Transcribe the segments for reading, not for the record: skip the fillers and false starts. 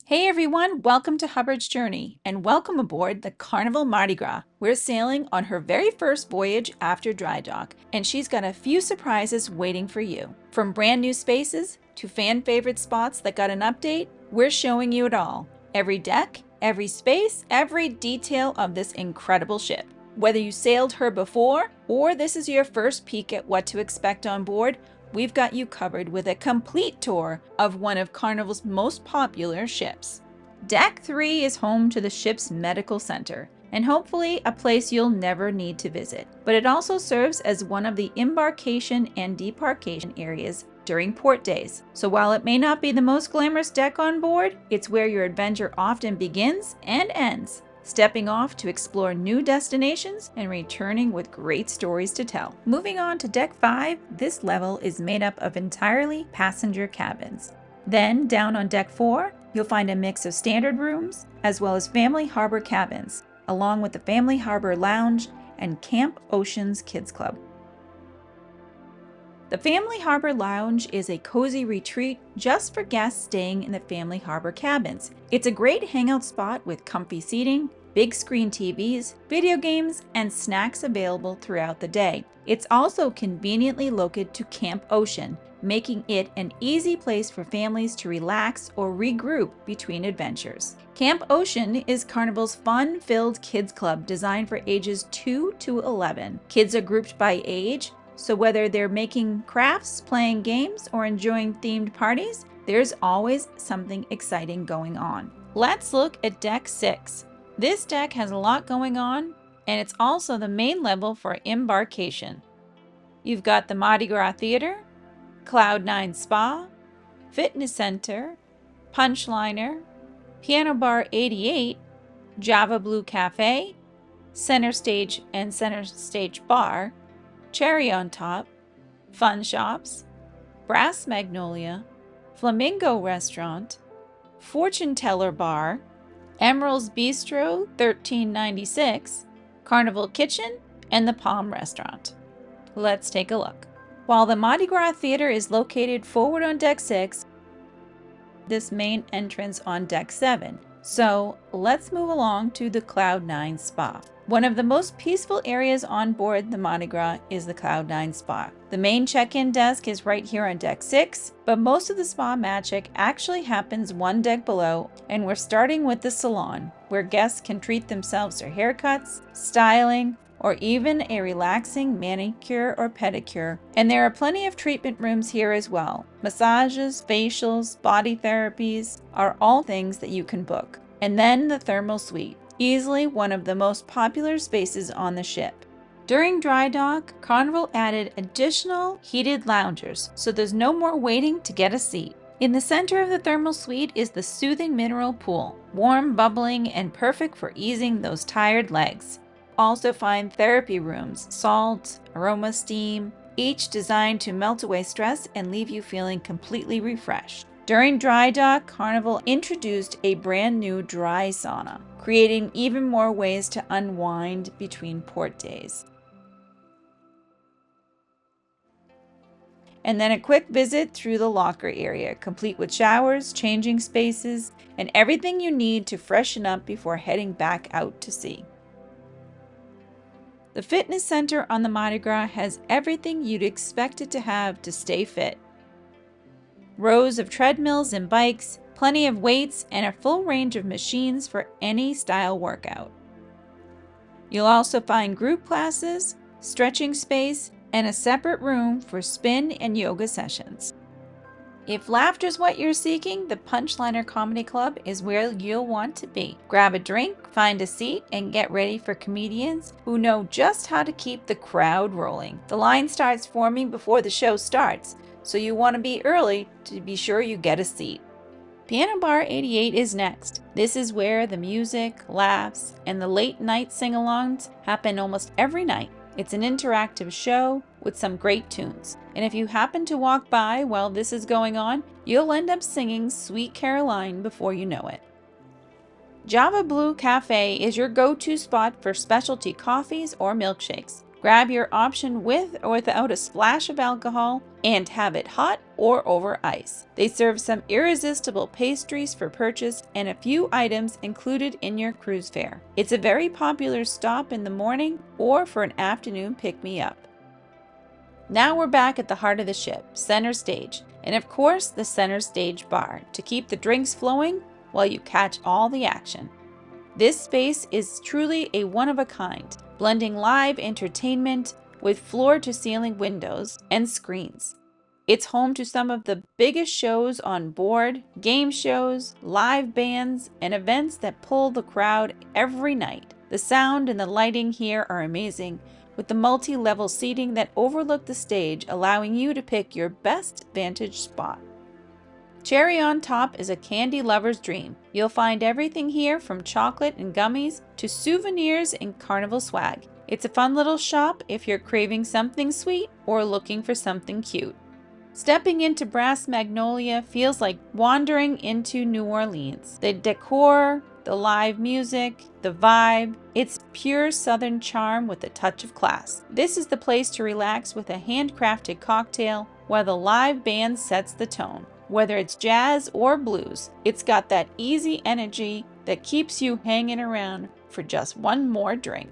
Hey everyone, welcome to Hubbardsjourney and welcome aboard the Carnival Mardi Gras. We're sailing on her very first voyage after dry dock, and she's got a few surprises waiting for you. From brand new spaces to fan favorite spots that got an update, we're showing you it all. Every deck, every space, every detail of this incredible ship. Whether you sailed her before or this is your first peek at what to expect on board, we've got you covered with a complete tour of one of Carnival's most popular ships. Deck 3 is home to the ship's medical center, and hopefully a place you'll never need to visit. But it also serves as one of the embarkation and debarkation areas during port days. So while it may not be the most glamorous deck on board, it's where your adventure often begins and ends, stepping off to explore new destinations and returning with great stories to tell. Moving on to Deck 5, this level is made up of entirely passenger cabins. Then down on Deck 4, you'll find a mix of standard rooms as well as family harbor cabins, along with the Family Harbor Lounge and Camp Ocean's Kids Club. The Family Harbor Lounge is a cozy retreat just for guests staying in the Family Harbor cabins. It's a great hangout spot with comfy seating, big screen TVs, video games, and snacks available throughout the day. It's also conveniently located to Camp Ocean, making it an easy place for families to relax or regroup between adventures. Camp Ocean is Carnival's fun-filled kids club designed for ages 2 to 11. Kids are grouped by age, so whether they're making crafts, playing games, or enjoying themed parties, there's always something exciting going on. Let's look at Deck 6. This deck has a lot going on, and it's also the main level for embarkation. You've got the Mardi Gras Theater, Cloud9 Spa, Fitness Center, Punchliner, Piano Bar 88, Java Blue Cafe, Center Stage and Center Stage Bar, Cherry on Top, Fun Shops, Brass Magnolia, Flamingo Restaurant, Fortune Teller Bar, Emerald's Bistro 1396, Carnival Kitchen, and the Palm Restaurant. Let's take a look. While the Mardi Gras Theater is located forward on Deck 6, this main entrance on Deck 7. So let's move along to the Cloud9 Spa. One of the most peaceful areas on board the Mardi Gras is the Cloud9 Spa. The main check-in desk is right here on Deck 6, but most of the spa magic actually happens one deck below, and we're starting with the salon, where guests can treat themselves to haircuts, styling, or even a relaxing manicure or pedicure. And there are plenty of treatment rooms here as well. Massages, facials, body therapies are all things that you can book. And then the thermal suite, easily one of the most popular spaces on the ship. During dry dock, Carnival added additional heated loungers, so there's no more waiting to get a seat. In the center of the thermal suite is the soothing mineral pool, warm, bubbling, and perfect for easing those tired legs. Also find therapy rooms, salt, aroma steam, each designed to melt away stress and leave you feeling completely refreshed. During dry dock, Carnival introduced a brand new dry sauna, creating even more ways to unwind between port days. And then a quick visit through the locker area, complete with showers, changing spaces, and everything you need to freshen up before heading back out to sea. The fitness center on the Mardi Gras has everything you'd expect it to have to stay fit. Rows of treadmills and bikes, plenty of weights, and a full range of machines for any style workout. You'll also find group classes, stretching space, and a separate room for spin and yoga sessions. If laughter's what you're seeking, the Punchliner Comedy Club is where you'll want to be. Grab a drink, find a seat, and get ready for comedians who know just how to keep the crowd rolling. The line starts forming before the show starts, so you want to be early to be sure you get a seat. Piano Bar 88 is next. This is where the music, laughs, and the late night sing-alongs happen almost every night. It's an interactive show with some great tunes. And if you happen to walk by while this is going on, you'll end up singing Sweet Caroline before you know it. Java Blue Cafe is your go-to spot for specialty coffees or milkshakes. Grab your option with or without a splash of alcohol and have it hot or over ice. They serve some irresistible pastries for purchase and a few items included in your cruise fare. It's a very popular stop in the morning or for an afternoon pick-me-up. Now we're back at the heart of the ship, center stage, and of course the center stage bar to keep the drinks flowing while you catch all the action. This space is truly a one-of-a-kind, blending live entertainment with floor-to-ceiling windows and screens. It's home to some of the biggest shows on board, game shows, live bands, and events that pull the crowd every night. The sound and the lighting here are amazing, with the multi-level seating that overlook the stage, allowing you to pick your best vantage spot. Cherry on top is a candy lover's dream. You'll find everything here from chocolate and gummies to souvenirs and carnival swag. It's a fun little shop if you're craving something sweet or looking for something cute. Stepping into Brass Magnolia feels like wandering into New Orleans. The decor, the live music, the vibe, it's pure Southern charm with a touch of class. This is the place to relax with a handcrafted cocktail while the live band sets the tone. Whether it's jazz or blues, it's got that easy energy that keeps you hanging around for just one more drink.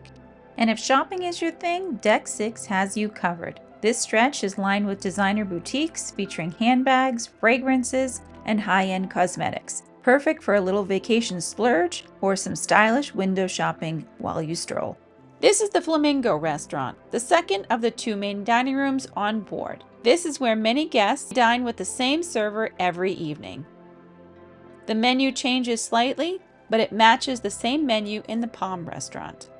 And if shopping is your thing, Deck 6 has you covered. This stretch is lined with designer boutiques featuring handbags, fragrances, and high-end cosmetics. Perfect for a little vacation splurge or some stylish window shopping while you stroll. This is the Flamingo restaurant, the second of the two main dining rooms on board. This is where many guests dine with the same server every evening. The menu changes slightly, but it matches the same menu in the Palm restaurant.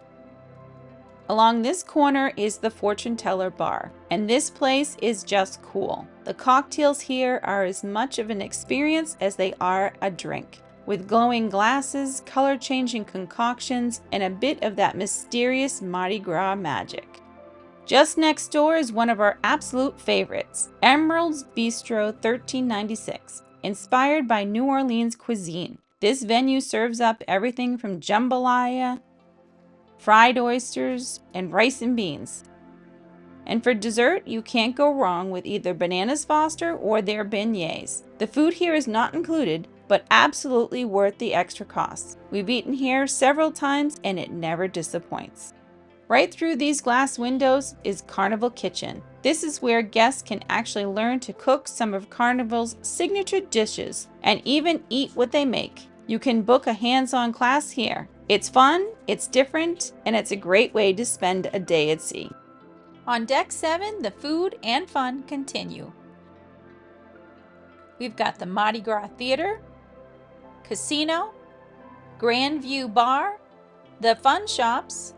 Along this corner is the Fortune Teller bar, and this place is just cool. The cocktails here are as much of an experience as they are a drink, with glowing glasses, color-changing concoctions, and a bit of that mysterious Mardi Gras magic. Just next door is one of our absolute favorites, Emerald's Bistro 1396, inspired by New Orleans cuisine. This venue serves up everything from jambalaya, fried oysters, and rice and beans. And for dessert, you can't go wrong with either Bananas Foster or their beignets. The food here is not included, but absolutely worth the extra cost. We've eaten here several times and it never disappoints. Right through these glass windows is Carnival Kitchen. This is where guests can actually learn to cook some of Carnival's signature dishes and even eat what they make. You can book a hands-on class here. It's fun, it's different, and it's a great way to spend a day at sea. On Deck 7, the food and fun continue. We've got the Mardi Gras Theater, Casino, Grand View Bar, the Fun Shops,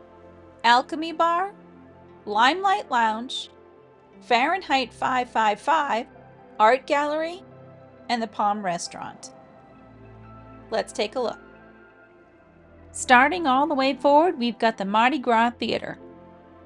Alchemy Bar, Limelight Lounge, Fahrenheit 555, Art Gallery, and the Palm Restaurant. Let's take a look. Starting all the way forward, we've got the Mardi Gras Theater,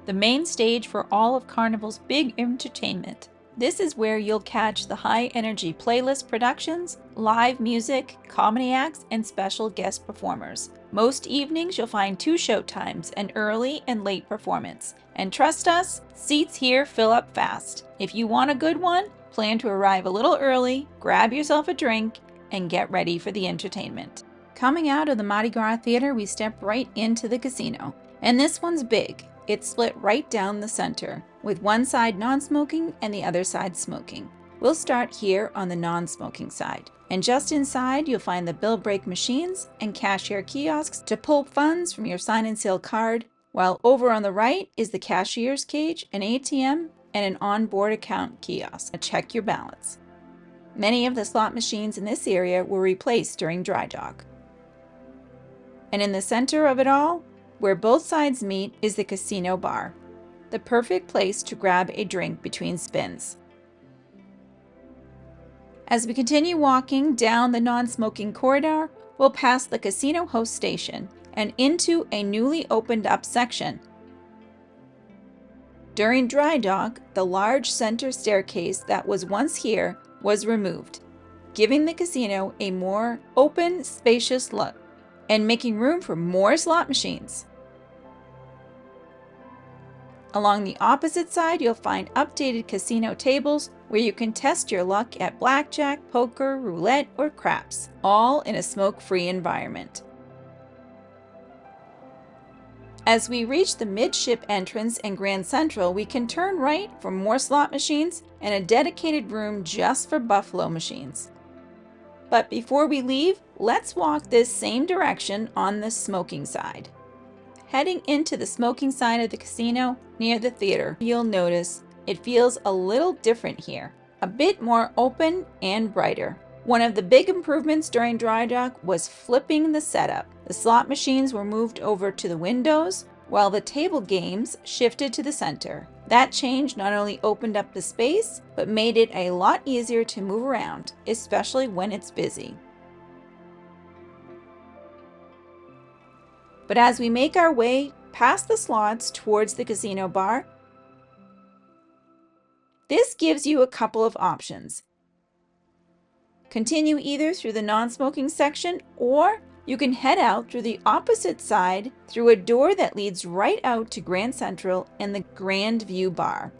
the main stage for all of Carnival's big entertainment. This is where you'll catch the high-energy playlist productions, live music, comedy acts, and special guest performers. Most evenings you'll find 2 showtimes, an early and late performance. And trust us, seats here fill up fast. If you want a good one, plan to arrive a little early, grab yourself a drink, and get ready for the entertainment. Coming out of the Mardi Gras Theater, we step right into the casino. And this one's big. It's split right down the center, with one side non-smoking and the other side smoking. We'll start here on the non-smoking side. And just inside, you'll find the bill break machines and cashier kiosks to pull funds from your sign and sale card, while over on the right is the cashier's cage, an ATM, and an onboard account kiosk to check your balance. Many of the slot machines in this area were replaced during dry dock. And in the center of it all, where both sides meet, is the casino bar, the perfect place to grab a drink between spins. As we continue walking down the non-smoking corridor, we'll pass the casino host station and into a newly opened up section. During dry dock, the large center staircase that was once here was removed, giving the casino a more open, spacious look and making room for more slot machines. Along the opposite side, you'll find updated casino tables where you can test your luck at blackjack, poker, roulette, or craps, all in a smoke-free environment. As we reach the midship entrance and Grand Central, we can turn right for more slot machines and a dedicated room just for buffalo machines. But before we leave, let's walk this same direction on the smoking side. Heading into the smoking side of the casino near the theater, you'll notice it feels a little different here, a bit more open and brighter. One of the big improvements during dry dock was flipping the setup. The slot machines were moved over to the windows, while the table games shifted to the center. That change not only opened up the space, but made it a lot easier to move around, especially when it's busy. But as we make our way past the slots towards the casino bar, this gives you a couple of options. Continue either through the non-smoking section, or you can head out through the opposite side through a door that leads right out to Grand Central and the Grand View Bar.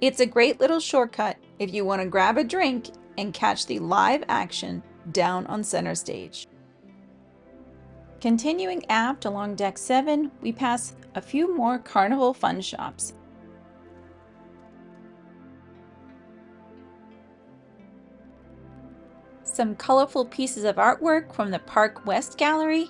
It's a great little shortcut if you want to grab a drink and catch the live action down on center stage. Continuing aft along Deck 7, we pass a few more Carnival fun shops. Some colorful pieces of artwork from the Park West Gallery.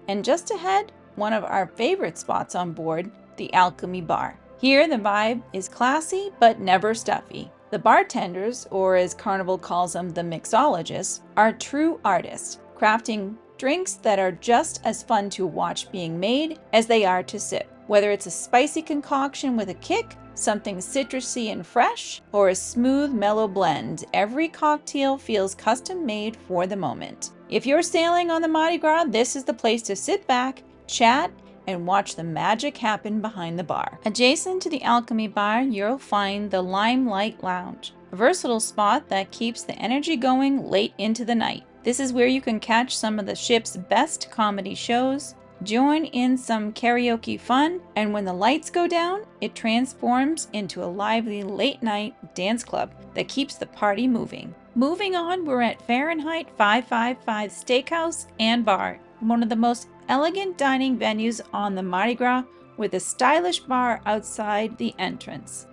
And just ahead, one of our favorite spots on board, the Alchemy Bar. Here the vibe is classy but never stuffy. The bartenders, or as Carnival calls them, the mixologists, are true artists, crafting drinks that are just as fun to watch being made as they are to sip. Whether it's a spicy concoction with a kick, something citrusy and fresh, or a smooth, mellow blend, every cocktail feels custom made for the moment. If you're sailing on the Mardi Gras, this is the place to sit back, chat, and watch the magic happen behind the bar. Adjacent to the Alchemy Bar, you'll find the Limelight Lounge, a versatile spot that keeps the energy going late into the night. This is where you can catch some of the ship's best comedy shows, join in some karaoke fun, and when the lights go down, it transforms into a lively late-night dance club that keeps the party moving. Moving on, we're at Fahrenheit 555 Steakhouse and Bar, one of the most elegant dining venues on the Mardi Gras, with a stylish bar outside the entrance.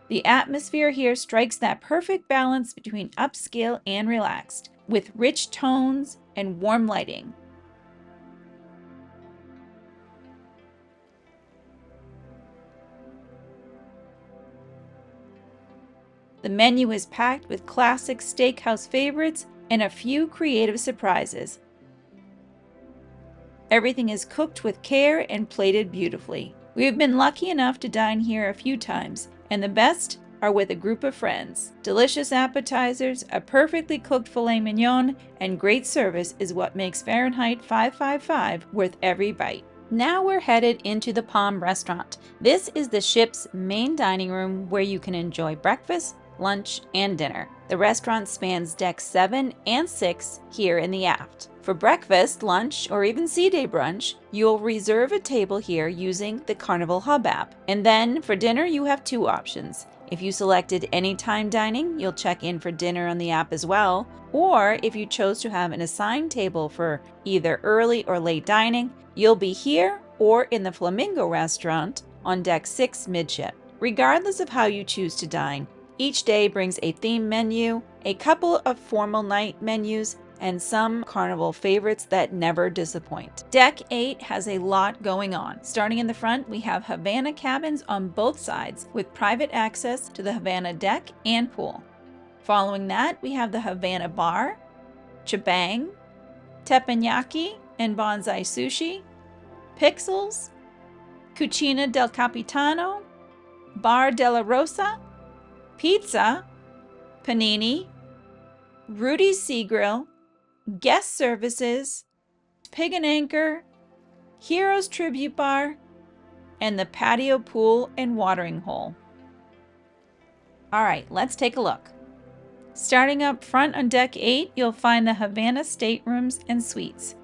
The atmosphere here strikes that perfect balance between upscale and relaxed, with rich tones and warm lighting. The menu is packed with classic steakhouse favorites and a few creative surprises. Everything is cooked with care and plated beautifully. We have been lucky enough to dine here a few times, and the best are with a group of friends. Delicious appetizers, a perfectly cooked filet mignon, and great service is what makes Fahrenheit 555 worth every bite. Now we're headed into the Palm Restaurant. This is the ship's main dining room where you can enjoy breakfast, lunch, and dinner. The restaurant spans decks 7 and 6 here in the aft. For breakfast, lunch, or even sea day brunch, you'll reserve a table here using the Carnival Hub app. And then for dinner, you have two options. If you selected anytime dining, you'll check in for dinner on the app as well. Or if you chose to have an assigned table for either early or late dining, you'll be here or in the Flamingo restaurant on deck 6 midship. Regardless of how you choose to dine, each day brings a theme menu, a couple of formal night menus, and some Carnival favorites that never disappoint. Deck 8 has a lot going on. Starting in the front, we have Havana cabins on both sides with private access to the Havana deck and pool. Following that, we have the Havana Bar, Chabang, Teppanyaki and Bonsai Sushi, Pixels, Cucina del Capitano, Bar della Rosa, Pizza, Panini, Rudy's Sea Grill, Guest Services, Pig and Anchor, Heroes Tribute Bar, and the Patio Pool and Watering Hole. Alright, let's take a look. Starting up front on deck 8, you'll find the Havana staterooms and suites.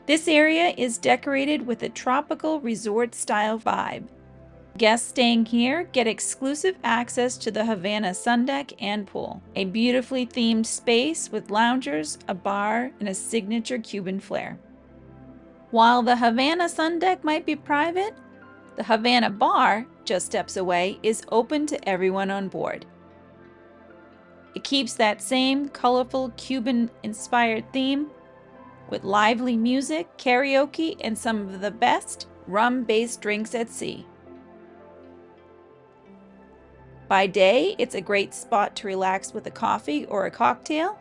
This area is decorated with a tropical resort-style vibe. Guests staying here get exclusive access to the Havana sun deck and pool, a beautifully themed space with loungers, a bar, and a signature Cuban flair. While the Havana sun deck might be private, the Havana bar, just steps away, is open to everyone on board. It keeps that same colorful Cuban-inspired theme with lively music, karaoke, and some of the best rum-based drinks at sea. By day, it's a great spot to relax with a coffee or a cocktail.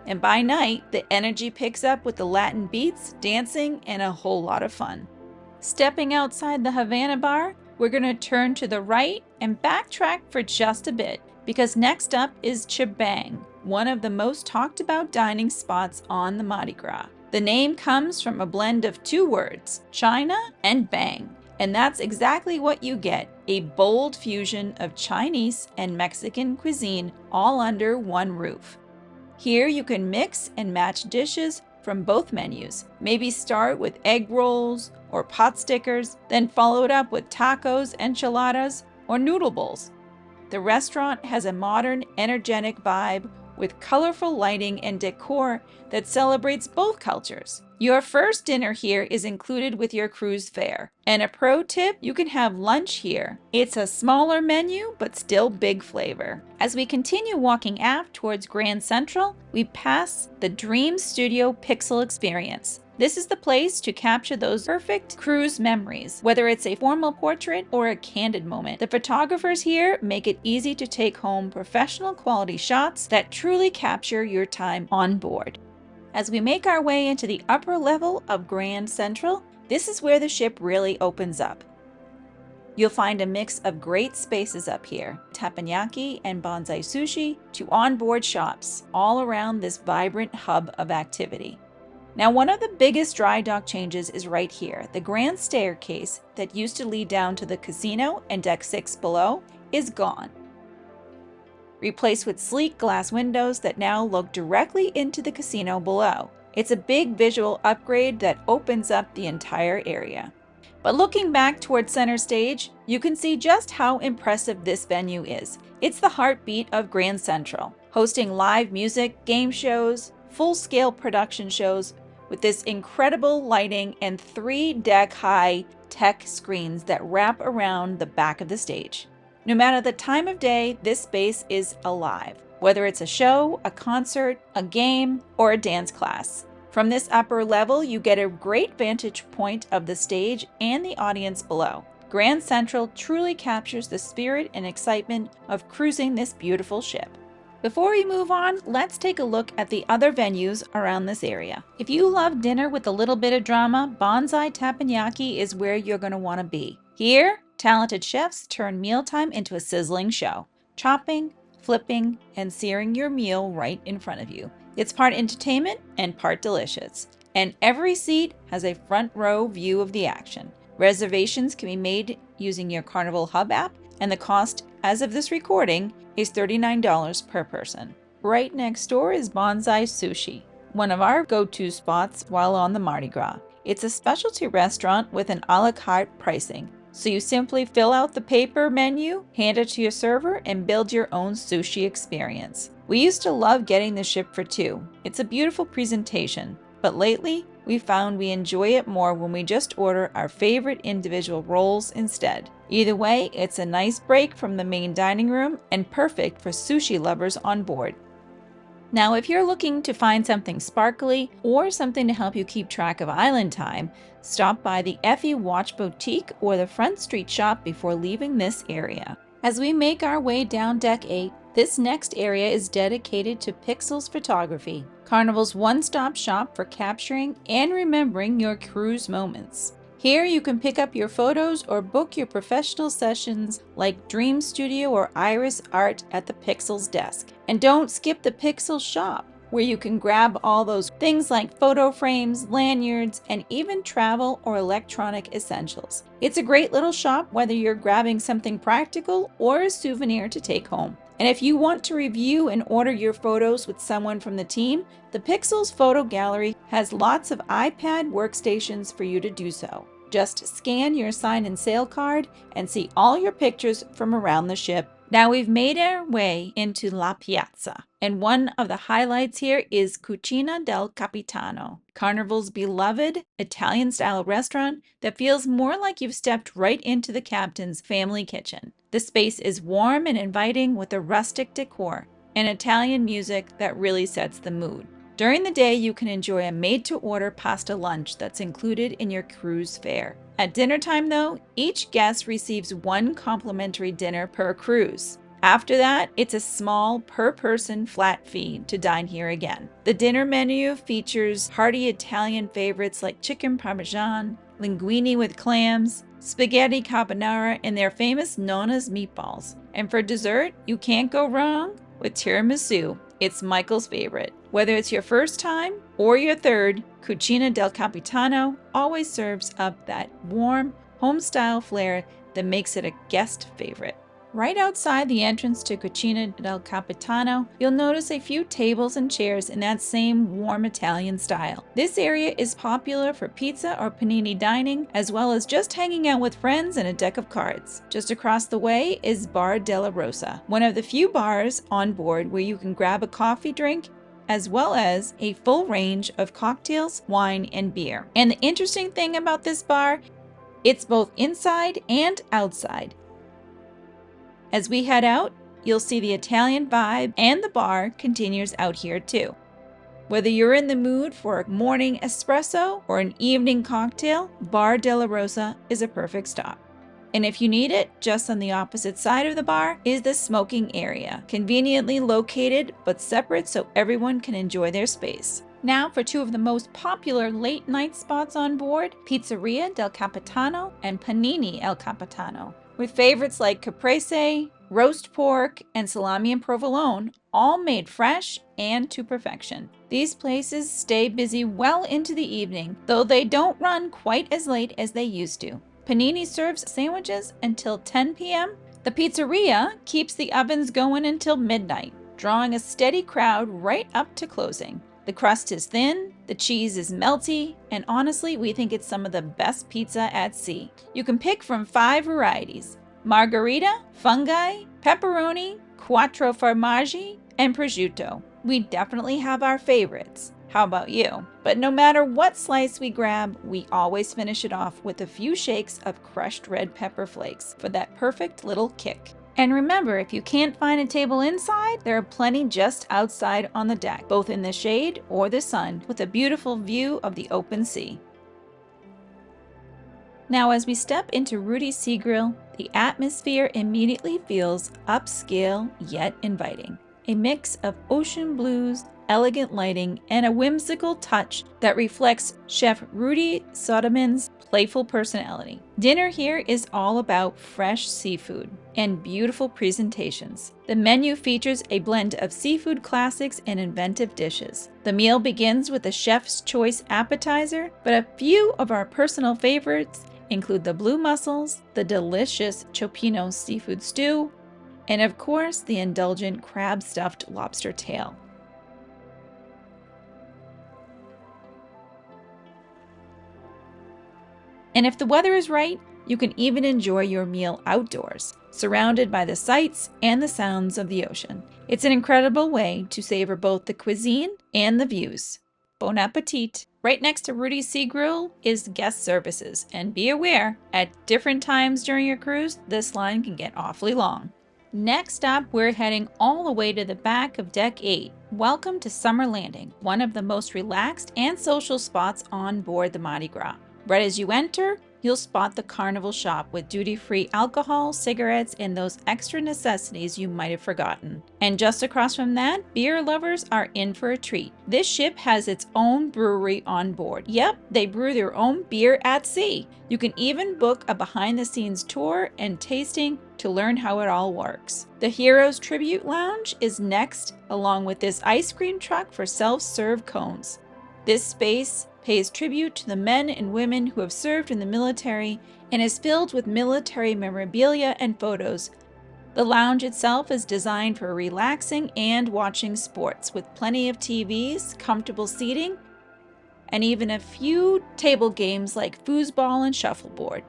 And by night, the energy picks up with the Latin beats, dancing, and a whole lot of fun. Stepping outside the Havana bar, we're going to turn to the right and backtrack for just a bit, because next up is Chibang, one of the most talked about dining spots on the Mardi Gras. The name comes from a blend of two words, China and bang, and that's exactly what you get, a bold fusion of Chinese and Mexican cuisine all under one roof. Here you can mix and match dishes from both menus. Maybe start with egg rolls or pot stickers, then follow it up with tacos, enchiladas, or noodle bowls. The restaurant has a modern, energetic vibe with colorful lighting and decor that celebrates both cultures. Your first dinner here is included with your cruise fare. And a pro tip, you can have lunch here. It's a smaller menu, but still big flavor. As we continue walking aft towards Grand Central, we pass the Dream Studio Pixel experience. This is the place to capture those perfect cruise memories, whether it's a formal portrait or a candid moment. The photographers here make it easy to take home professional quality shots that truly capture your time on board. As we make our way into the upper level of Grand Central, this is where the ship really opens up. You'll find a mix of great spaces up here, teppanyaki and bonsai sushi to onboard shops, all around this vibrant hub of activity. Now, one of the biggest dry dock changes is right here. The grand staircase that used to lead down to the casino and deck 6 below is gone, replaced with sleek glass windows that now look directly into the casino below. It's a big visual upgrade that opens up the entire area. But looking back towards center stage, you can see just how impressive this venue is. It's the heartbeat of Grand Central, hosting live music, game shows, full-scale production shows, with this incredible lighting and 3 deck-high tech screens that wrap around the back of the stage. No matter the time of day, this space is alive, whether it's a show, a concert, a game, or a dance class. From this upper level, you get a great vantage point of the stage and the audience below. Grand Central truly captures the spirit and excitement of cruising this beautiful ship. Before we move on, let's take a look at the other venues around this area. If you love dinner with a little bit of drama, Bonsai Teppanyaki is where you're going to want to be. Here, talented chefs turn mealtime into a sizzling show, chopping, flipping, and searing your meal right in front of you. It's part entertainment and part delicious, and every seat has a front row view of the action. Reservations can be made using your Carnival Hub app, and the cost, as of this recording, is $39 per person. Right next door is Bonsai Sushi, one of our go-to spots while on the Mardi Gras. It's a specialty restaurant with an a la carte pricing, so you simply fill out the paper menu, hand it to your server, and build your own sushi experience. We used to love getting the ship for two. It's a beautiful presentation, but lately we found we enjoy it more when we just order our favorite individual rolls instead. Either way, it's a nice break from the main dining room and perfect for sushi lovers on board. Now, if you're looking to find something sparkly or something to help you keep track of island time, stop by the Effie Watch Boutique or the Front Street Shop before leaving this area. As we make our way down Deck 8, this next area is dedicated to Pixels photography, Carnival's one-stop shop for capturing and remembering your cruise moments. Here you can pick up your photos or book your professional sessions like Dream Studio or Iris Art at the Pixels desk. And don't skip the Pixels shop, where you can grab all those things like photo frames, lanyards, and even travel or electronic essentials. It's a great little shop whether you're grabbing something practical or a souvenir to take home. And if you want to review and order your photos with someone from the team, the Pixels Photo Gallery has lots of iPad workstations for you to do so. Just scan your sign and sail card and see all your pictures from around the ship. Now we've made our way into La Piazza, and one of the highlights here is Cucina del Capitano, Carnival's beloved Italian-style restaurant that feels more like you've stepped right into the captain's family kitchen. The space is warm and inviting with a rustic decor and Italian music that really sets the mood. During the day, you can enjoy a made-to-order pasta lunch that's included in your cruise fare. At dinner time, though, each guest receives one complimentary dinner per cruise. After that, it's a small per-person flat fee to dine here again. The dinner menu features hearty Italian favorites like chicken parmesan, linguine with clams, spaghetti carbonara, and their famous Nonna's meatballs. And for dessert, you can't go wrong with tiramisu. It's Michael's favorite. Whether it's your first time or your third, Cucina del Capitano always serves up that warm, home-style flair that makes it a guest favorite. Right outside the entrance to Cucina del Capitano, you'll notice a few tables and chairs in that same warm Italian style. This area is popular for pizza or panini dining, as well as just hanging out with friends and a deck of cards. Just across the way is Bar della Rosa, one of the few bars on board where you can grab a coffee drink, as well as a full range of cocktails, wine, and beer. And the interesting thing about this bar, it's both inside and outside. As we head out, you'll see the Italian vibe, and the bar continues out here too. Whether you're in the mood for a morning espresso or an evening cocktail, Bar della Rosa is a perfect stop. And if you need it, just on the opposite side of the bar is the smoking area, conveniently located but separate so everyone can enjoy their space. Now for two of the most popular late night spots on board, Pizzeria del Capitano and Panini El Capitano, with favorites like caprese, roast pork, and salami and provolone, all made fresh and to perfection. These places stay busy well into the evening, though they don't run quite as late as they used to. Panini serves sandwiches until 10 p.m. The pizzeria keeps the ovens going until midnight, drawing a steady crowd right up to closing. The crust is thin, the cheese is melty, and honestly, we think it's some of the best pizza at sea. You can pick from 5 varieties: margherita, fungi, pepperoni, quattro formaggi, and prosciutto. We definitely have our favorites. How about you? But no matter what slice we grab, we always finish it off with a few shakes of crushed red pepper flakes for that perfect little kick. And remember, if you can't find a table inside, there are plenty just outside on the deck, both in the shade or the sun, with a beautiful view of the open sea. Now as we step into Rudy's Sea Grill, the atmosphere immediately feels upscale yet inviting. A mix of ocean blues, elegant lighting, and a whimsical touch that reflects Chef Rudy Soderman's playful personality. Dinner here is all about fresh seafood and beautiful presentations. The menu features a blend of seafood classics and inventive dishes. The meal begins with a chef's choice appetizer, but a few of our personal favorites include the blue mussels, the delicious Cioppino seafood stew, and of course the indulgent crab-stuffed lobster tail. And if the weather is right, you can even enjoy your meal outdoors, surrounded by the sights and the sounds of the ocean. It's an incredible way to savor both the cuisine and the views. Bon appetit! Right next to Rudy's Sea Grill is guest services, and be aware, at different times during your cruise, this line can get awfully long. Next up, we're heading all the way to the back of Deck 8. Welcome to Summer Landing, one of the most relaxed and social spots on board the Mardi Gras. Right as you enter, you'll spot the Carnival shop with duty-free alcohol, cigarettes, and those extra necessities you might have forgotten. And just across from that, beer lovers are in for a treat. This ship has its own brewery on board. Yep, they brew their own beer at sea. You can even book a behind-the-scenes tour and tasting to learn how it all works. The Heroes Tribute Lounge is next, along with this ice cream truck for self-serve cones. This space pays tribute to the men and women who have served in the military and is filled with military memorabilia and photos, The lounge itself is designed for relaxing and watching sports, with plenty of TVs, comfortable seating, and even a few table games like foosball and shuffleboard.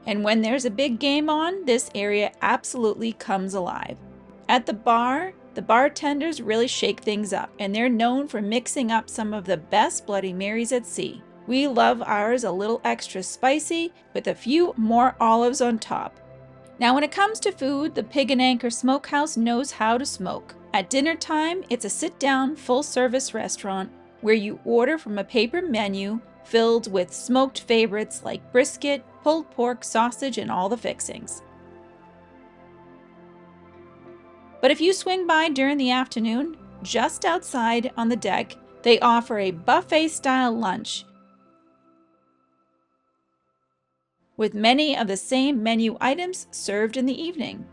And when there's a big game on, this area absolutely comes alive. At the bar, the bartenders really shake things up, and they're known for mixing up some of the best Bloody Marys at sea. We love ours a little extra spicy, with a few more olives on top. Now when it comes to food, the Pig and Anchor Smokehouse knows how to smoke. At dinner time, it's a sit-down, full-service restaurant where you order from a paper menu filled with smoked favorites like brisket, pulled pork, sausage, and all the fixings. But if you swing by during the afternoon, just outside on the deck, they offer a buffet-style lunch with many of the same menu items served in the evening.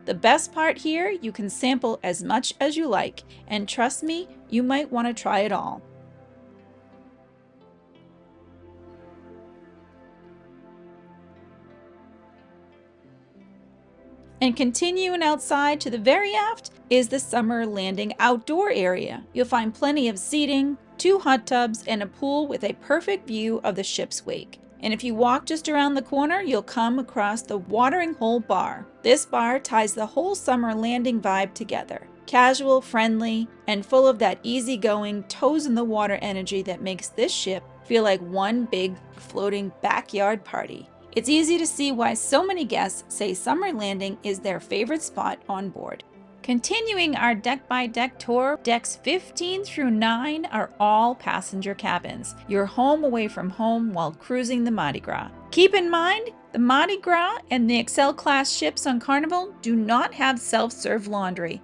The best part here, you can sample as much as you like, and trust me, you might want to try it all. And continuing outside to the very aft is the summer landing outdoor area. You'll find plenty of seating, 2 hot tubs, and a pool with a perfect view of the ship's wake. And if you walk just around the corner, you'll come across the Watering Hole Bar. This bar ties the whole summer landing vibe together. Casual, friendly, and full of that easygoing, toes in the water energy that makes this ship feel like one big floating backyard party. It's easy to see why so many guests say summer landing is their favorite spot on board. Continuing our deck-by-deck tour, decks 15 through 9 are all passenger cabins. You're home away from home while cruising the Mardi Gras. Keep in mind, the Mardi Gras and the Excel-class ships on Carnival do not have self-serve laundry.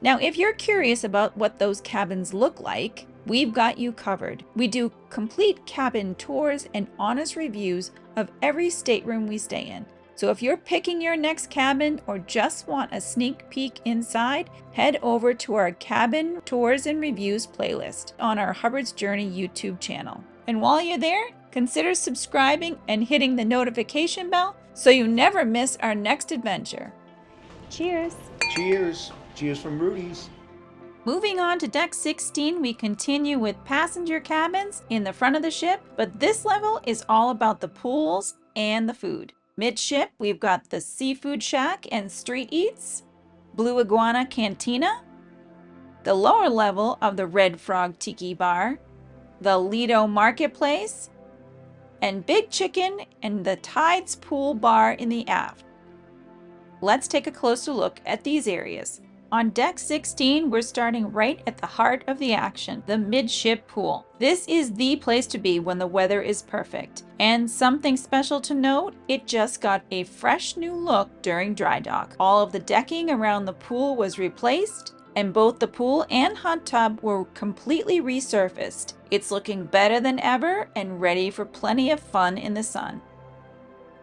Now, if you're curious about what those cabins look like, we've got you covered. We do complete cabin tours and honest reviews of every stateroom we stay in. So if you're picking your next cabin or just want a sneak peek inside, head over to our Cabin Tours and Reviews playlist on our Hubbardsjourney YouTube channel. And while you're there, consider subscribing and hitting the notification bell so you never miss our next adventure. Cheers! Cheers! Cheers from Rudy's. Moving on to deck 16, we continue with passenger cabins in the front of the ship, but this level is all about the pools and the food. Midship, we've got the Seafood Shack and Street Eats, Blue Iguana Cantina, the lower level of the Red Frog Tiki Bar, the Lido Marketplace, and Big Chicken and the Tides Pool Bar in the aft. Let's take a closer look at these areas. On deck 16, we're starting right at the heart of the action, the midship pool. This is the place to be when the weather is perfect. And something special to note, it just got a fresh new look during dry dock. All of the decking around the pool was replaced, and both the pool and hot tub were completely resurfaced. It's looking better than ever and ready for plenty of fun in the sun.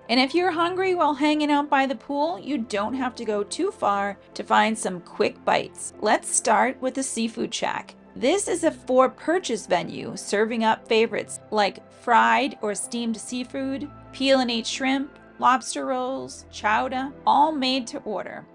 And if you're hungry while hanging out by the pool, you don't have to go too far to find some quick bites. Let's start with the Seafood Shack. This is a for-purchase venue serving up favorites like fried or steamed seafood, peel and eat shrimp, lobster rolls, chowder, all made to order.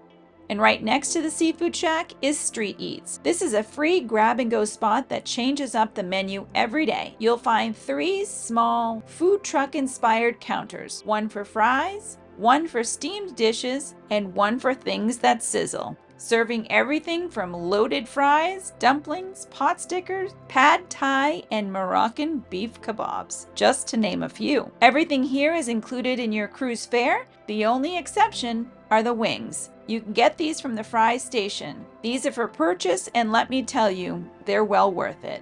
And right next to the Seafood Shack is Street Eats. This is a free grab-and-go spot that changes up the menu every day. You'll find 3 small food truck-inspired counters, one for fries, one for steamed dishes, and one for things that sizzle. Serving everything from loaded fries, dumplings, pot stickers, pad thai, and Moroccan beef kebabs, just to name a few. Everything here is included in your cruise fare. The only exception are the wings. You can get these from the fry station. These are for purchase, and let me tell you, they're well worth it.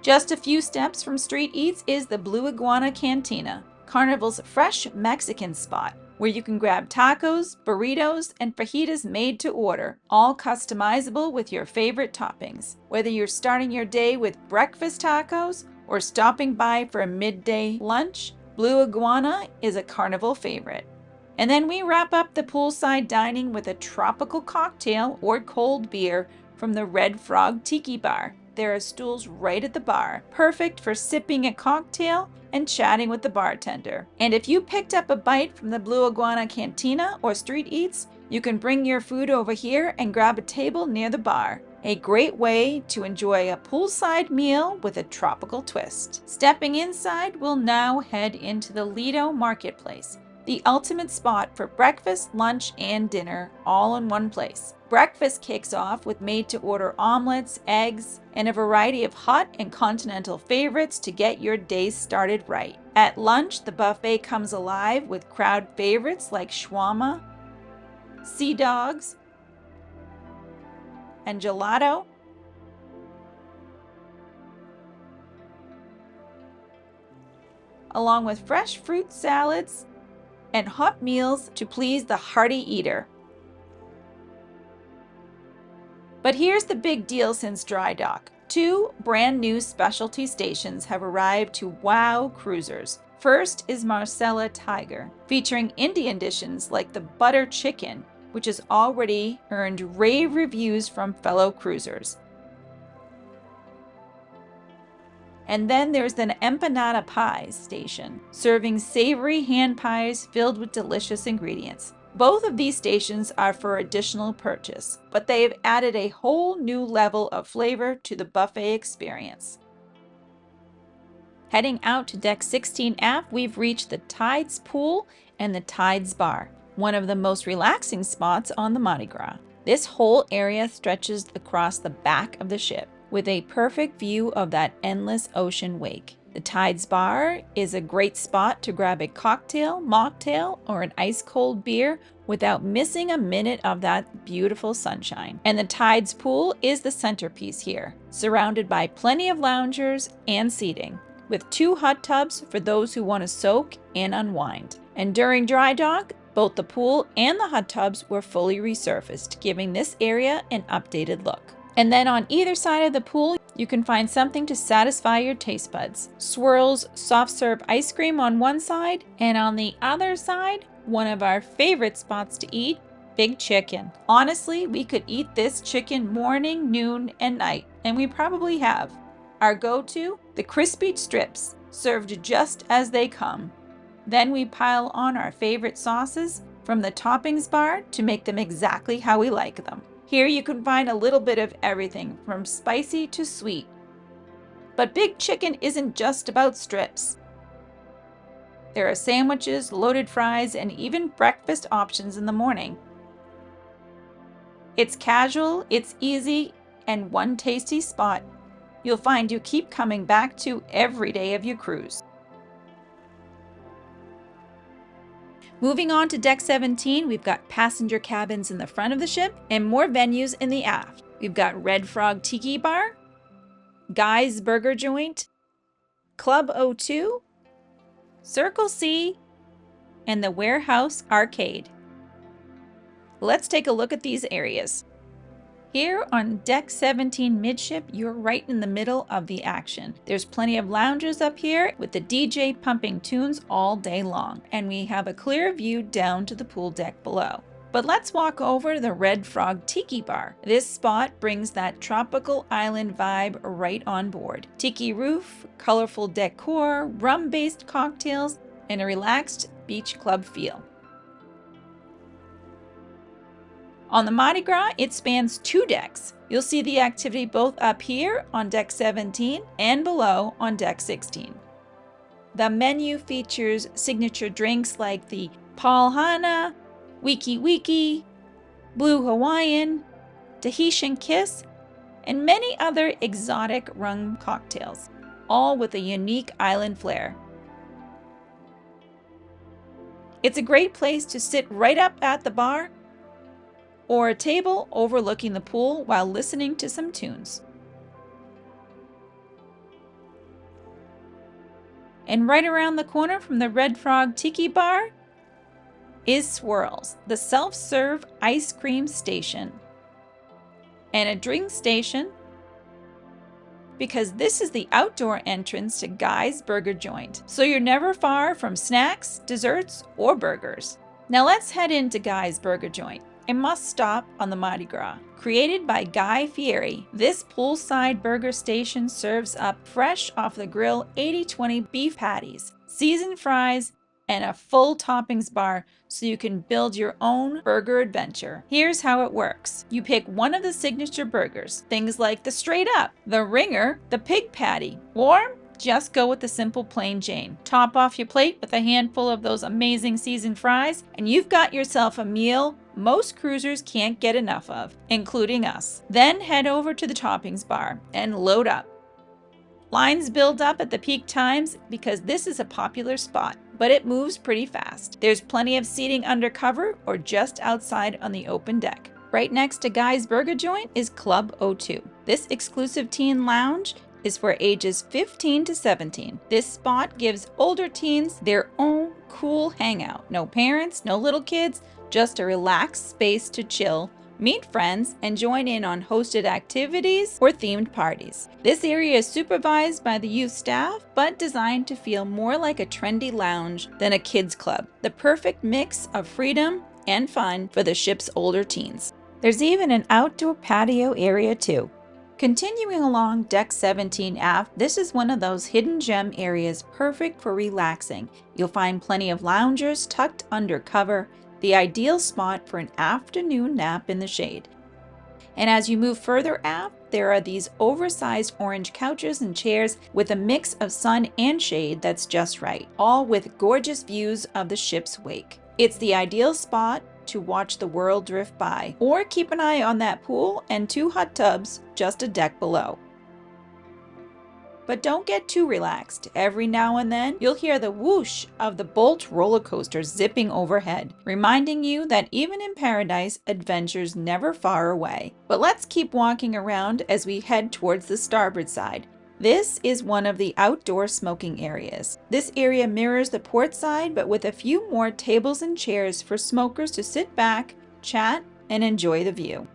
Just a few steps from Street Eats is the Blue Iguana Cantina, Carnival's fresh Mexican spot, where you can grab tacos, burritos, and fajitas made to order, all customizable with your favorite toppings. Whether you're starting your day with breakfast tacos or stopping by for a midday lunch, Blue Iguana is a Carnival favorite. And then we wrap up the poolside dining with a tropical cocktail or cold beer from the Red Frog Tiki Bar. there are stools right at the bar, perfect for sipping a cocktail and chatting with the bartender. And if you picked up a bite from the Blue Iguana Cantina or Street Eats, you can bring your food over here and grab a table near the bar. A great way to enjoy a poolside meal with a tropical twist. Stepping inside, we'll now head into the Lido Marketplace, the ultimate spot for breakfast, lunch, and dinner all in one place. Breakfast kicks off with made-to-order omelets, eggs, and a variety of hot and continental favorites to get your day started right. At lunch, the buffet comes alive with crowd favorites like shawarma, sea dogs, and gelato. Along with fresh fruit salads and hot meals to please the hearty eater. But here's the big deal since dry dock. 2 brand new specialty stations have arrived to wow cruisers. First is Marcella Tiger, featuring Indian dishes like the butter chicken, which has already earned rave reviews from fellow cruisers. And then there's the empanada pies station, serving savory hand pies filled with delicious ingredients. Both of these stations are for additional purchase, but they have added a whole new level of flavor to the buffet experience. Heading out to deck 16F, we've reached the Tides Pool and the Tides Bar, one of the most relaxing spots on the Mardi Gras. This whole area stretches across the back of the ship, with a perfect view of that endless ocean wake. The Tides Bar is a great spot to grab a cocktail, mocktail, or an ice-cold beer without missing a minute of that beautiful sunshine. And the Tides Pool is the centerpiece here, surrounded by plenty of loungers and seating, with 2 hot tubs for those who want to soak and unwind. And during dry dock, both the pool and the hot tubs were fully resurfaced, giving this area an updated look. And then on either side of the pool, you can find something to satisfy your taste buds. Swirl's soft serve ice cream on one side, and on the other side, one of our favorite spots to eat, Big Chicken. Honestly, we could eat this chicken morning, noon, and night, and we probably have. Our go-to, the crispy strips, served just as they come. Then we pile on our favorite sauces from the toppings bar to make them exactly how we like them. Here you can find a little bit of everything from spicy to sweet. But Big Chicken isn't just about strips. There are sandwiches, loaded fries, and even breakfast options in the morning. It's casual, it's easy, and one tasty spot you'll find you keep coming back to every day of your cruise. Moving on to deck 17, we've got passenger cabins in the front of the ship and more venues in the aft. We've got Red Frog Tiki Bar, Guy's Burger Joint, Club O2, Circle C, and the Warehouse Arcade. Let's take a look at these areas. Here on deck 17 midship, you're right in the middle of the action. There's plenty of loungers up here with the DJ pumping tunes all day long, and we have a clear view down to the pool deck below. But let's walk over to the Red Frog Tiki Bar. This spot brings that tropical island vibe right on board. Tiki roof, colorful decor, rum-based cocktails, and a relaxed beach club feel. On the Mardi Gras, it spans 2 decks. You'll see the activity both up here on deck 17 and below on deck 16. The menu features signature drinks like the Paul Hana, Wiki Wiki, Blue Hawaiian, Tahitian Kiss, and many other exotic rum cocktails, all with a unique island flair. It's a great place to sit right up at the bar or a table overlooking the pool while listening to some tunes. And right around the corner from the Red Frog Tiki Bar is Swirl's, the self-serve ice cream station, and a drink station, because this is the outdoor entrance to Guy's Burger Joint, so you're never far from snacks, desserts, or burgers. Now let's head into Guy's Burger Joint. a must-stop on the Mardi Gras. Created by Guy Fieri, this poolside burger station serves up fresh off the grill 80/20 beef patties, seasoned fries, and a full toppings bar so you can build your own burger adventure. Here's how it works. You pick one of the signature burgers, things like the straight up, the ringer, the pig patty, or just go with the simple plain Jane. Top off your plate with a handful of those amazing seasoned fries, and you've got yourself a meal most cruisers can't get enough of, including us. Then head over to the toppings bar and load up. Lines build up at the peak times because this is a popular spot, but it moves pretty fast. There's plenty of seating under cover or just outside on the open deck. Right next to Guy's Burger Joint is Club O2. This exclusive teen lounge is for ages 15 to 17. This spot gives older teens their own cool hangout. No parents, no little kids, just a relaxed space to chill, meet friends, and join in on hosted activities or themed parties. This area is supervised by the youth staff, but designed to feel more like a trendy lounge than a kids club. The perfect mix of freedom and fun for the ship's older teens. There's even an outdoor patio area too. Continuing along deck 17 aft, this is one of those hidden gem areas perfect for relaxing. You'll find plenty of loungers tucked under cover, the ideal spot for an afternoon nap in the shade. And as you move further aft, there are these oversized orange couches and chairs with a mix of sun and shade that's just right, all with gorgeous views of the ship's wake. It's the ideal spot to watch the world drift by, or keep an eye on that pool and 2 hot tubs just a deck below. But don't get too relaxed. Every now and then, you'll hear the whoosh of the Bolt roller coaster zipping overhead, reminding you that even in paradise, adventure's never far away. But let's keep walking around as we head towards the starboard side. This is one of the outdoor smoking areas. This area mirrors the port side, but with a few more tables and chairs for smokers to sit back, chat, and enjoy the view.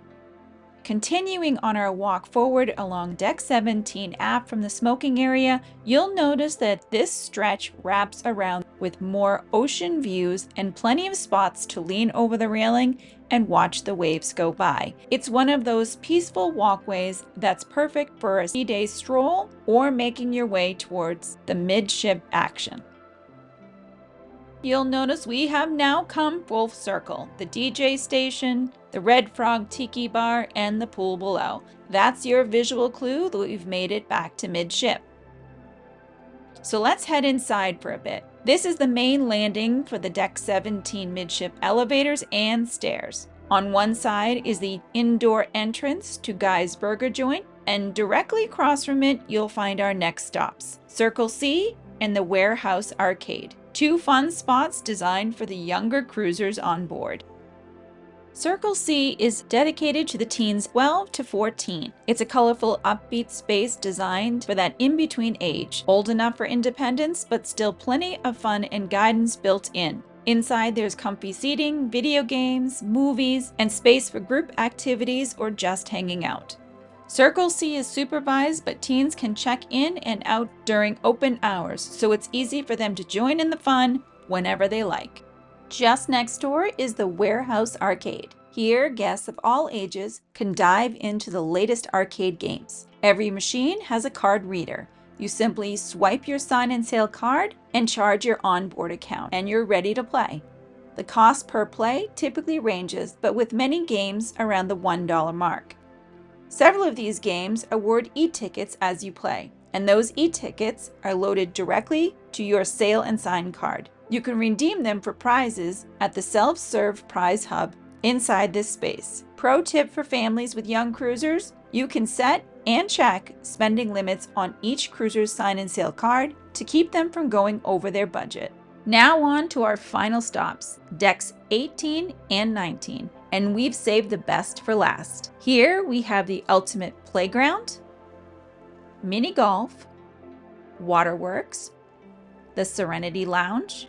Continuing on our walk forward along deck 17 aft from the smoking area, you'll notice that this stretch wraps around with more ocean views and plenty of spots to lean over the railing and watch the waves go by. It's one of those peaceful walkways that's perfect for a sea-day stroll or making your way towards the midship action. You'll notice we have now come full circle. The DJ station, the Red Frog Tiki Bar, and the pool below. That's your visual clue that we've made it back to midship. So let's head inside for a bit. This is the main landing for the Deck 17 midship elevators and stairs. On one side is the indoor entrance to Guy's Burger Joint, and directly across from it you'll find our next stops, Circle C and the Warehouse Arcade. 2 fun spots designed for the younger cruisers on board. Circle C is dedicated to the teens 12 to 14. It's a colorful, upbeat space designed for that in-between age, old enough for independence, but still plenty of fun and guidance built in. Inside there's comfy seating, video games, movies, and space for group activities or just hanging out. Circle C is supervised, but teens can check in and out during open hours, so it's easy for them to join in the fun whenever they like. Just next door is the Warehouse Arcade. Here, guests of all ages can dive into the latest arcade games. Every machine has a card reader. You simply swipe your Sign and Sail card and charge your onboard account, and you're ready to play. The cost per play typically ranges, but with many games around the $1 mark. Several of these games award e-tickets as you play, and those e-tickets are loaded directly to your Sail and Sign card. You can redeem them for prizes at the self-serve prize hub inside this space. Pro tip for families with young cruisers: you can set and check spending limits on each cruiser's Sign and Sail card to keep them from going over their budget. Now on to our final stops, decks 18 and 19, and we've saved the best for last. Here we have the ultimate playground, mini golf, waterworks, the Serenity Lounge,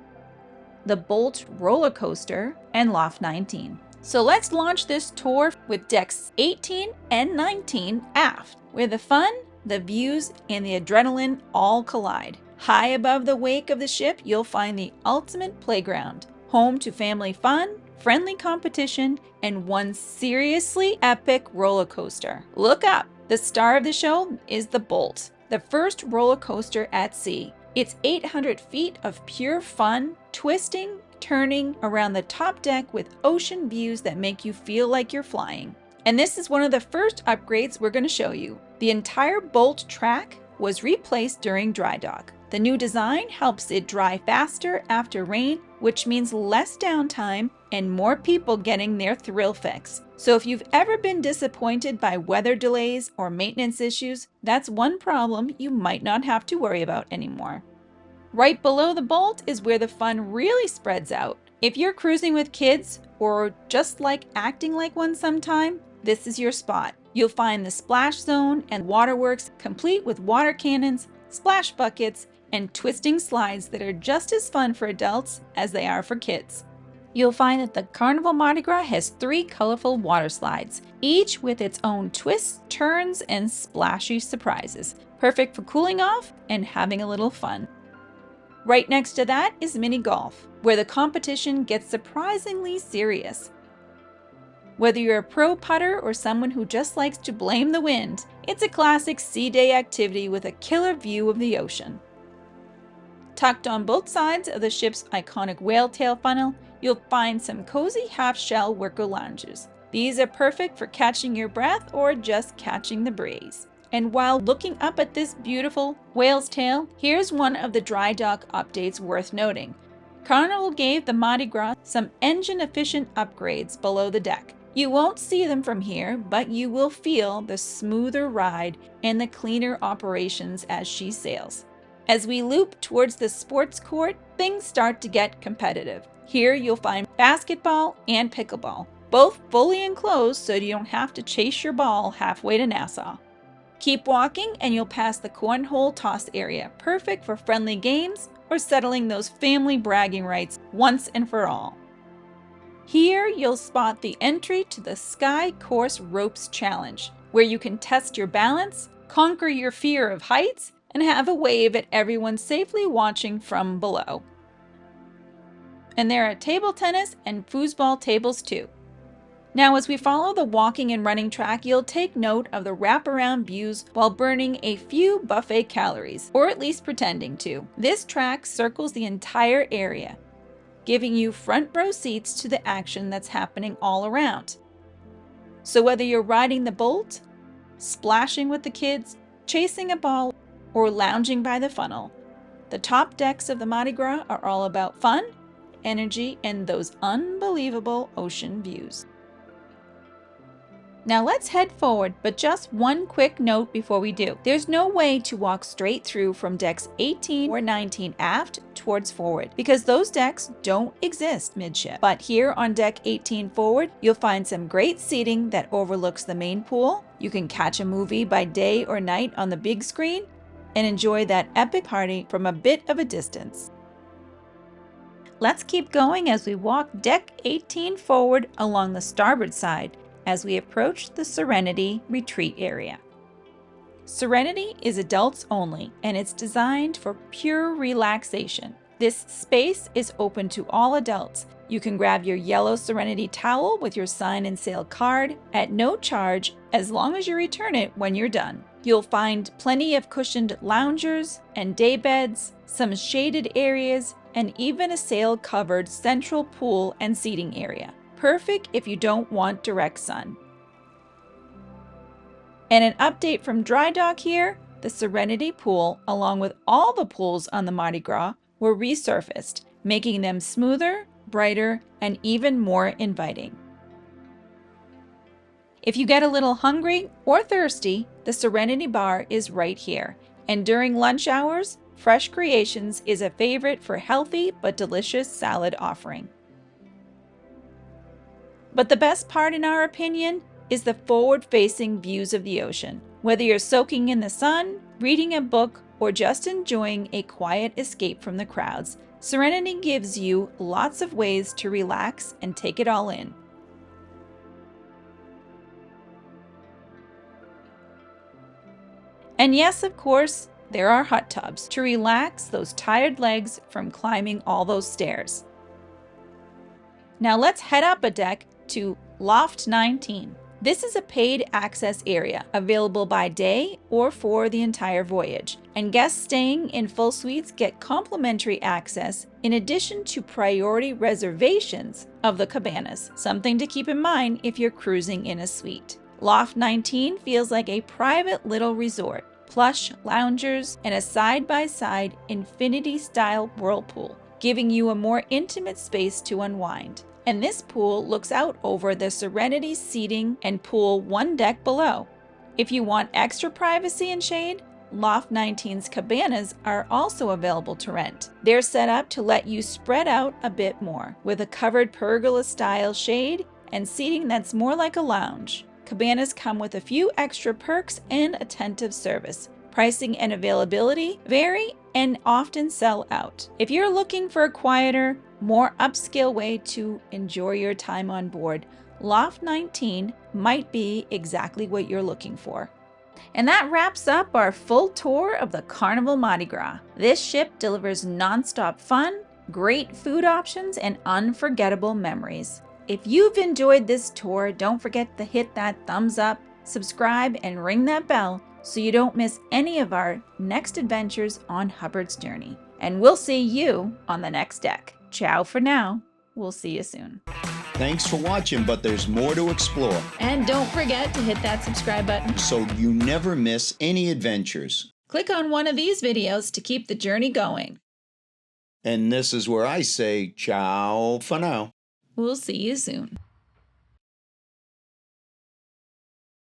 the Bolt roller coaster, and Loft 19. So let's launch this tour with decks 18 and 19 aft, where the fun, the views, and the adrenaline all collide. High above the wake of the ship, you'll find the ultimate playground, home to family fun, friendly competition, and one seriously epic roller coaster. Look up! The star of the show is the Bolt, the first roller coaster at sea. It's 800 feet of pure fun, twisting, turning around the top deck with ocean views that make you feel like you're flying. And this is one of the first upgrades we're going to show you. The entire Bolt track was replaced during dry dock. The new design helps it dry faster after rain, which means less downtime and more people getting their thrill fix. So if you've ever been disappointed by weather delays or maintenance issues, that's one problem you might not have to worry about anymore. Right below the Bolt is where the fun really spreads out. If you're cruising with kids or just like acting like one sometime, this is your spot. You'll find the splash zone and waterworks complete with water cannons, splash buckets, and twisting slides that are just as fun for adults as they are for kids. You'll find that the Carnival Mardi Gras has 3 colorful water slides, each with its own twists, turns, and splashy surprises, perfect for cooling off and having a little fun. Right next to that is mini golf, where the competition gets surprisingly serious. Whether you're a pro putter or someone who just likes to blame the wind, it's a classic sea day activity with a killer view of the ocean. Tucked on both sides of the ship's iconic whale tail funnel, you'll find some cozy half-shell worker lounges. These are perfect for catching your breath or just catching the breeze. And while looking up at this beautiful whale's tail, here's one of the dry dock updates worth noting. Carnival gave the Mardi Gras some engine-efficient upgrades below the deck. You won't see them from here, but you will feel the smoother ride and the cleaner operations as she sails. As we loop towards the sports court, things start to get competitive. Here you'll find basketball and pickleball, both fully enclosed so you don't have to chase your ball halfway to Nassau. Keep walking and you'll pass the cornhole toss area, perfect for friendly games or settling those family bragging rights once and for all. Here you'll spot the entry to the Sky Course Ropes Challenge, where you can test your balance, conquer your fear of heights, and have a wave at everyone safely watching from below. And there are table tennis and foosball tables too. Now as we follow the walking and running track, you'll take note of the wraparound views while burning a few buffet calories, or at least pretending to. This track circles the entire area, giving you front row seats to the action that's happening all around. So whether you're riding the Bolt, splashing with the kids, chasing a ball, or lounging by the funnel, the top decks of the Mardi Gras are all about fun, energy, and those unbelievable ocean views. Now let's head forward, but just one quick note before we do. There's no way to walk straight through from decks 18 or 19 aft towards forward, because those decks don't exist midship. But here on deck 18 forward, you'll find some great seating that overlooks the main pool. You can catch a movie by day or night on the big screen and enjoy that epic party from a bit of a distance. Let's keep going as we walk deck 18 forward along the starboard side as we approach the Serenity retreat area. Serenity is adults only, and it's designed for pure relaxation. This space is open to all adults. You can grab your yellow Serenity towel with your sign and sail card at no charge as long as you return it when you're done. You'll find plenty of cushioned loungers and day beds, some shaded areas, and even a sail-covered central pool and seating area. Perfect if you don't want direct sun. And an update from dry dock here, the Serenity pool, along with all the pools on the Mardi Gras, were resurfaced, making them smoother, brighter, and even more inviting. If you get a little hungry or thirsty, the Serenity bar is right here. And during lunch hours, Fresh Creations is a favorite for healthy but delicious salad offering. But the best part, in our opinion, is the forward-facing views of the ocean. Whether you're soaking in the sun, reading a book, or just enjoying a quiet escape from the crowds, Serenity gives you lots of ways to relax and take it all in. And yes, of course, there are hot tubs to relax those tired legs from climbing all those stairs. Now let's head up a deck to Loft 19. This is a paid access area, available by day or for the entire voyage, and guests staying in full suites get complimentary access in addition to priority reservations of the cabanas, something to keep in mind if you're cruising in a suite. Loft 19 feels like a private little resort, plush loungers, and a side-by-side infinity-style whirlpool, giving you a more intimate space to unwind. And this pool looks out over the Serenity seating and pool one deck below. If you want extra privacy and shade, Loft 19's cabanas are also available to rent. They're set up to let you spread out a bit more, with a covered pergola-style shade and seating that's more like a lounge. Cabanas come with a few extra perks and attentive service. Pricing and availability vary and often sell out. If you're looking for a quieter, more upscale way to enjoy your time on board, Loft 19 might be exactly what you're looking for. And that wraps up our full tour of the Carnival Mardi Gras. This ship delivers nonstop fun, great food options, and unforgettable memories. If you've enjoyed this tour, don't forget to hit that thumbs up, subscribe, and ring that bell so you don't miss any of our next adventures on Hubbardsjourney. And we'll see you on the next deck. Ciao for now. We'll see you soon. Thanks for watching, but there's more to explore, And don't forget to hit that subscribe button. so you never miss any adventures. Click on one of these videos to keep the journey going. And this is where I say ciao for now. We'll see you soon.